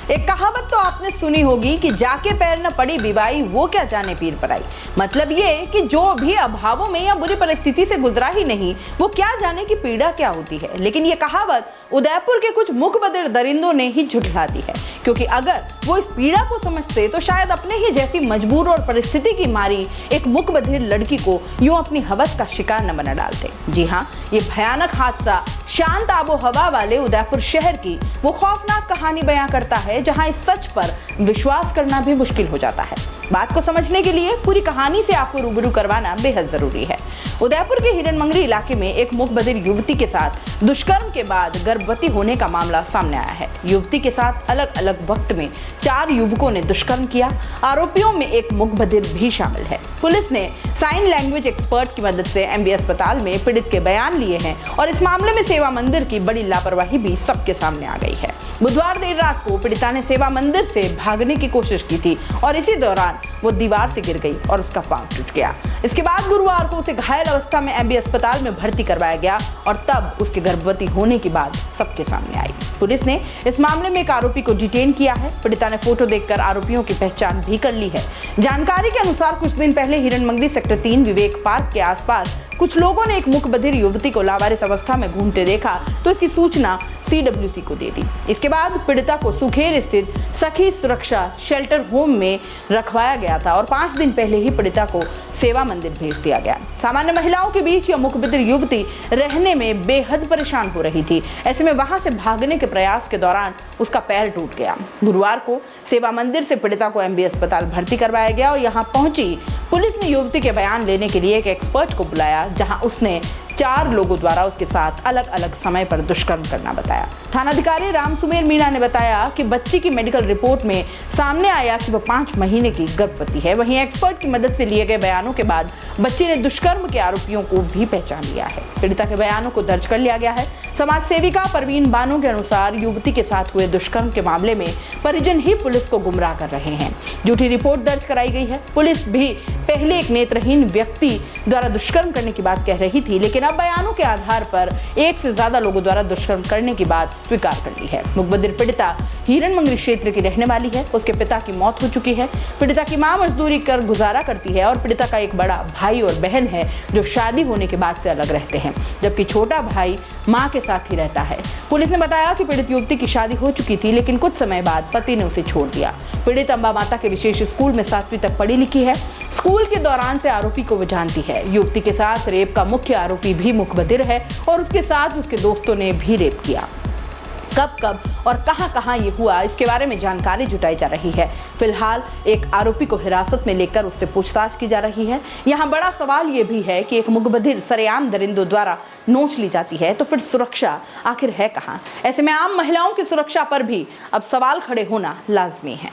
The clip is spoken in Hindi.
एक कहावत तो आपने सुनी होगी कि जाके पैर न पड़ी बिबाई वो क्या जाने पीर पर आई। मतलब ये कि जो भी अभावों में या बुरी परिस्थिति से गुजरा ही नहीं वो क्या जाने की पीड़ा क्या होती है। लेकिन ये कहावत उदयपुर के कुछ मुखबधिर दरिंदों ने ही झुठला दी है, क्योंकि अगर वो इस पीड़ा को समझते तो शायद अपने ही जैसी मजबूर और परिस्थिति की मारी एक मुखबधिर लड़की को यूं अपनी हवस का शिकार न बना डालते। जी हाँ, ये भयानक हादसा शांत आबो हवा वाले उदयपुर शहर की वो खौफनाक कहानी बयां करता है, जहां इस सच पर विश्वास करना भी मुश्किल हो जाता है। बात को समझने के लिए पूरी कहानी से आपको रूबरू करवाना बेहद जरूरी है। उदयपुर के हिरणमंगरी इलाके में एक मुखबधिर युवती के साथ दुष्कर्म के बाद गर्भवती होने का मामला सामने आया है। युवती के साथ अलग अलग वक्त में 4 युवकों ने दुष्कर्म किया। आरोपियों में एक मुखबधिर भी शामिल है। पुलिस ने साइन लैंग्वेज एक्सपर्ट की मदद से एमबी अस्पताल में पीड़ित के बयान लिए हैं और इस मामले में सेवा मंदिर की बड़ी लापरवाही भी सबके सामने आ गई है। बुधवार देर रात को पीड़िता ने सेवा मंदिर से भागने की कोशिश की थी और इसी दौरान वो दीवार से गिर गई और उसका पांव टूट गया। इसके बाद गुरुवार को उसे घायल अवस्था में एमबी अस्पताल में भर्ती करवाया गया और तब उसके गर्भवती होने की बात सबके सामने आई। पुलिस ने इस मामले में एक आरोपी को डिटेन किया है। पीड़िता ने फोटो देखकर आरोपियों की पहचान भी कर ली है। जानकारी के अनुसार कुछ दिन पहले हिरणमंगरी सेक्टर 3 विवेक पार्क के आसपास कुछ लोगों ने एक मुखबधिर युवती को लावारिस अवस्था में घूमते देखा तो इसकी सूचना सीडब्ल्यूसी को दे दी। इसके बाद पीड़िता को सुखेर स्थित सखी सुरक्षा शेल्टर होम में रखवाया गया था और 5 दिन पहले ही पीड़िता को सेवा मंदिर भेज दिया गया। सामान्य महिलाओं के बीच यह मुखबधिर युवती रहने में बेहद परेशान हो रही थी। ऐसे में वहां से भागने के प्रयास के दौरान उसका पैर टूट गया। गुरुवार को सेवा मंदिर से पीड़िता को एमबी अस्पताल भर्ती करवाया गया और यहाँ पहुंची पुलिस ने युवती के बयान लेने के लिए एक एक्सपर्ट को बुलाया, जहां उसने 4 लोगों द्वारा उसके साथ अलग अलग समय पर दुष्कर्म करना बताया। थानाधिकारी राम सुमेर मीणा ने बताया कि बच्ची की मेडिकल रिपोर्ट में सामने आया कि वह 5 महीने की गर्भवती है। वहीं एक्सपर्ट की मदद से लिए गए बयानों के बाद बच्ची ने दुष्कर्म के आरोपियों को भी पहचान लिया है। पीड़िता के बयानों को दर्ज कर लिया गया है। समाज सेविका परवीन बानो के अनुसार युवती के साथ हुए दुष्कर्म के मामले में परिजन ही पुलिस को गुमराह कर रहे हैं। झूठी रिपोर्ट दर्ज कराई गई है। पुलिस भी पहले एक नेत्रहीन व्यक्ति द्वारा दुष्कर्म करने की बात कह रही थी, लेकिन अब बयानों के आधार पर 1 से ज्यादा लोगों द्वारा दुष्कर्म करने की बात स्वीकार कर ली है। मुखबधिर पीड़िता हिरणमंगरी क्षेत्र की रहने वाली है। उसके पिता की मौत हो चुकी है। पीड़िता की मां मजदूरी कर गुजारा करती है और पीड़िता का एक बड़ा भाई और बहन है जो शादी होने के बाद से अलग रहते हैं, जबकि छोटा भाई मां के साथ ही रहता है। पुलिस ने बताया कि पीड़ित युवती की शादी हो चुकी थी, लेकिन कुछ समय बाद पति ने उसे छोड़ दिया। पीड़ित अंबा माता के विशेष स्कूल में 7वीं तक पढ़ी लिखी है। स्कूल के दौरान से आरोपी को वो जानती है। युवती के साथ रेप का मुख्य आरोपी भी मुखबधिर है और उसके साथ उसके दोस्तों ने भी रेप किया। कब कब और कहां ये हुआ, इसके बारे में जानकारी जुटाई जा रही है। फिलहाल एक आरोपी को हिरासत में लेकर उससे पूछताछ की जा रही है। यहाँ बड़ा सवाल ये भी है कि एक मुखबधिर सरेआम दरिंदों द्वारा नोच ली जाती है तो फिर सुरक्षा आखिर है कहाँ। ऐसे में आम महिलाओं की सुरक्षा पर भी अब सवाल खड़े होना लाजमी है।